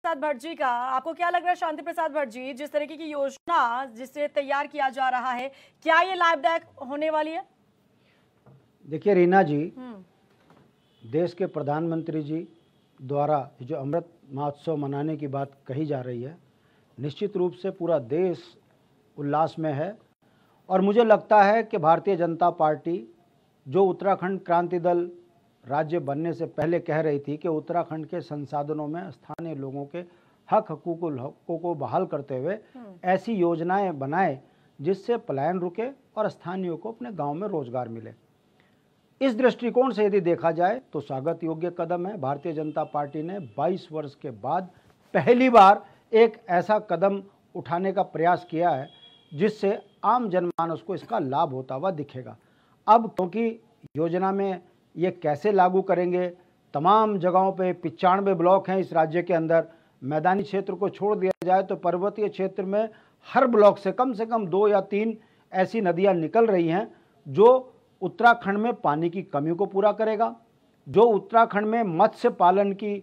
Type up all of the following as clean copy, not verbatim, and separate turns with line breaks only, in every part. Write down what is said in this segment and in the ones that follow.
प्रसाद भट्ट जी का, आपको क्या लग रहा है शांति प्रसाद भट्ट जी, जिस तरीके की योजना जिसे तैयार किया जा रहा है, क्या ये लाभदायक होने वाली है?
देखिए रीना जी, देश के प्रधानमंत्री जी द्वारा जो अमृत महोत्सव मनाने की बात कही जा रही है, निश्चित रूप से पूरा देश उल्लास में है। और मुझे लगता है कि भारतीय जनता पार्टी जो उत्तराखंड क्रांति दल राज्य बनने से पहले कह रही थी कि उत्तराखंड के संसाधनों में स्थानीय लोगों के हकों को बहाल करते हुए ऐसी योजनाएं बनाए जिससे पलायन रुके और स्थानीयों को अपने गांव में रोजगार मिले। इस दृष्टिकोण से यदि देखा जाए तो स्वागत योग्य कदम है। भारतीय जनता पार्टी ने 22 वर्ष के बाद पहली बार एक ऐसा कदम उठाने का प्रयास किया है जिससे आम जनमानस को इसका लाभ होता हुआ दिखेगा। अब क्योंकि योजना में ये कैसे लागू करेंगे, तमाम जगहों पे 95 ब्लॉक हैं इस राज्य के अंदर, मैदानी क्षेत्र को छोड़ दिया जाए तो पर्वतीय क्षेत्र में हर ब्लॉक से कम 2 या 3 ऐसी नदियां निकल रही हैं जो उत्तराखंड में पानी की कमी को पूरा करेगा, जो उत्तराखंड में मत्स्य पालन की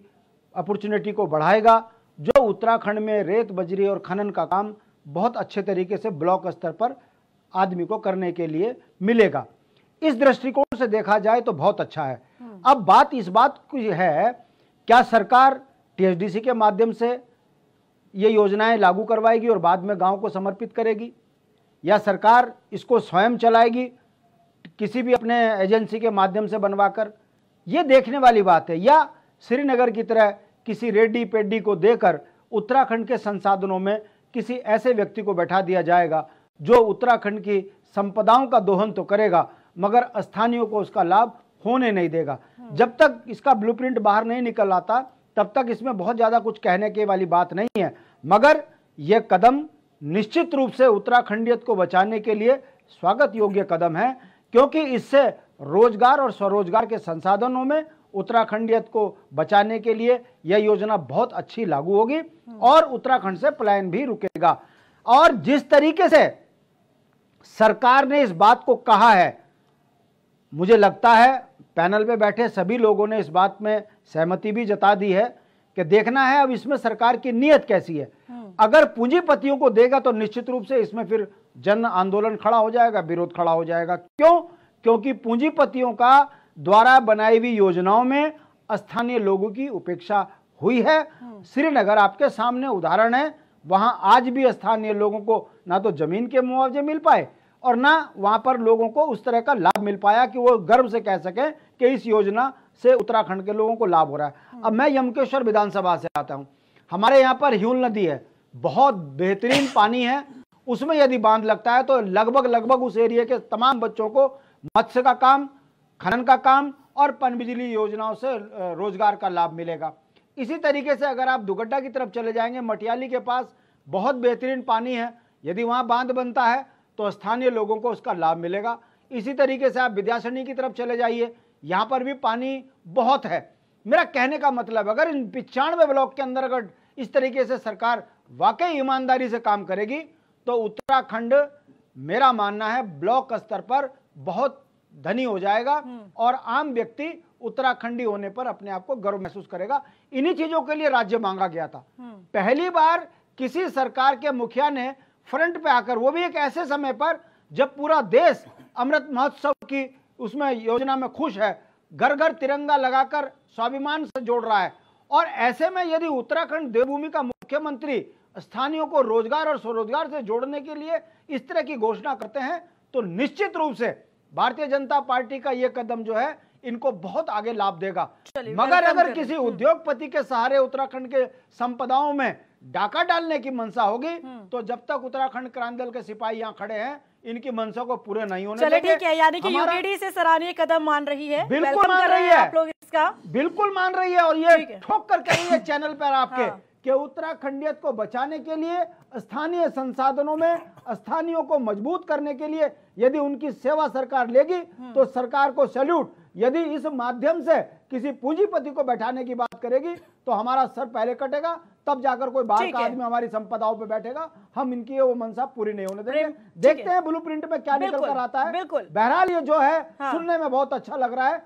अपॉर्चुनिटी को बढ़ाएगा, जो उत्तराखंड में रेत बजरी और खनन का काम बहुत अच्छे तरीके से ब्लॉक स्तर पर आदमी को करने के लिए मिलेगा। इस दृष्टिकोण से देखा जाए तो बहुत अच्छा है। अब बात इस बात की है, क्या सरकार टीएचडीसी के माध्यम से ये योजनाएं लागू करवाएगी और बाद में गांव को समर्पित करेगी, या सरकार इसको स्वयं चलाएगी किसी भी अपने एजेंसी के माध्यम से बनवाकर? ये देखने वाली बात है। या श्रीनगर की तरह किसी रेड्डी पेड्डी को देकर उत्तराखंड के संसाधनों में किसी ऐसे व्यक्ति को बैठा दिया जाएगा जो उत्तराखंड की संपदाओं का दोहन तो करेगा मगर स्थानीयों को उसका लाभ होने नहीं देगा। जब तक इसका ब्लूप्रिंट बाहर नहीं निकल आता तब तक इसमें बहुत ज़्यादा कुछ कहने के वाली बात नहीं है, मगर यह कदम निश्चित रूप से उत्तराखंडियत को बचाने के लिए स्वागत योग्य कदम है, क्योंकि इससे रोजगार और स्वरोजगार के संसाधनों में उत्तराखंडियत को बचाने के लिए यह योजना बहुत अच्छी लागू होगी और उत्तराखंड से पलायन भी रुकेगा। और जिस तरीके से सरकार ने इस बात को कहा है, मुझे लगता है पैनल पे बैठे सभी लोगों ने इस बात में सहमति भी जता दी है कि देखना है अब इसमें सरकार की नीयत कैसी है। अगर पूंजीपतियों को देगा तो निश्चित रूप से इसमें फिर जन आंदोलन खड़ा हो जाएगा, विरोध खड़ा हो जाएगा। क्यों? क्योंकि पूंजीपतियों का द्वारा बनाई हुई योजनाओं में स्थानीय लोगों की उपेक्षा हुई है। श्रीनगर आपके सामने उदाहरण है, वहां आज भी स्थानीय लोगों को ना तो जमीन के मुआवजे मिल पाए और ना वहां पर लोगों को उस तरह का लाभ मिल पाया कि वो गर्व से कह सकें कि इस योजना से उत्तराखंड के लोगों को लाभ हो रहा है। अब मैं यमकेश्वर विधानसभा से आता हूं, हमारे यहाँ पर ह्यूल नदी है, बहुत बेहतरीन पानी है, उसमें यदि बांध लगता है तो लगभग उस एरिया के तमाम बच्चों को मत्स्य का काम, खनन का काम और पनबिजली योजनाओं से रोजगार का लाभ मिलेगा। इसी तरीके से अगर आप दुगड्डा की तरफ चले जाएंगे, मटियाली के पास बहुत बेहतरीन पानी है, यदि वहां बांध बनता है तो स्थानीय लोगों को उसका लाभ मिलेगा। इसी तरीके से आप विद्यासनी की तरफ चले जाइए, यहां पर भी पानी बहुत है। मेरा कहने का मतलब, अगर इन 95 ब्लॉक के अंदर अगर इस तरीके से सरकार वाकई ईमानदारी से काम करेगी तो उत्तराखंड, मेरा मानना है, ब्लॉक स्तर पर बहुत धनी हो जाएगा और आम व्यक्ति उत्तराखंडी होने पर अपने आप को गर्व महसूस करेगा। इन्हीं चीजों के लिए राज्य मांगा गया था। पहली बार किसी सरकार के मुखिया ने फ्रंट पे आकर, वो भी एक ऐसे समय पर जब पूरा देश अमृत महोत्सव की उसमें योजना में खुश है, घर घर तिरंगा लगाकर स्वाभिमान से जोड़ रहा है, और ऐसे में यदि उत्तराखंड देवभूमि का मुख्यमंत्री स्थानीयों को रोजगार और स्वरोजगार से जोड़ने के लिए इस तरह की घोषणा करते हैं तो निश्चित रूप से भारतीय जनता पार्टी का यह कदम जो है इनको बहुत आगे लाभ देगा। मगर अगर किसी उद्योगपति के सहारे उत्तराखंड के संपदाओं में डाका डालने की मंशा होगी तो जब तक उत्तराखंड क्रांति दल के सिपाही यहाँ खड़े हैं, इनकी मंशा को पूरे नहीं होने देंगे।
ठीक है, यानी कि यूकेडी से सराहनीय कदम मान रही है।
बिल्कुल मान रही है,
आप लोग इसका
बिल्कुल मान रही है। और ये ठोक कर कह रही है चैनल पर आपके कि उत्तराखंडियत को बचाने के लिए, स्थानीय संसाधनों में स्थानीयों को मजबूत करने के लिए यदि उनकी सेवा सरकार लेगी तो सरकार को सैल्यूट। यदि इस माध्यम से किसी पूंजीपति को बैठाने की बात करेगी तो हमारा सर पहले कटेगा, तब जाकर कोई बाहर का आदमी हमारी संपदाओं पे बैठेगा। हम इनकी वो मनसा पूरी नहीं होने देंगे। देखते हैं ब्लूप्रिंट में क्या निकल कर आता है। बहरहाल ये जो है सुनने में बहुत अच्छा लग रहा है।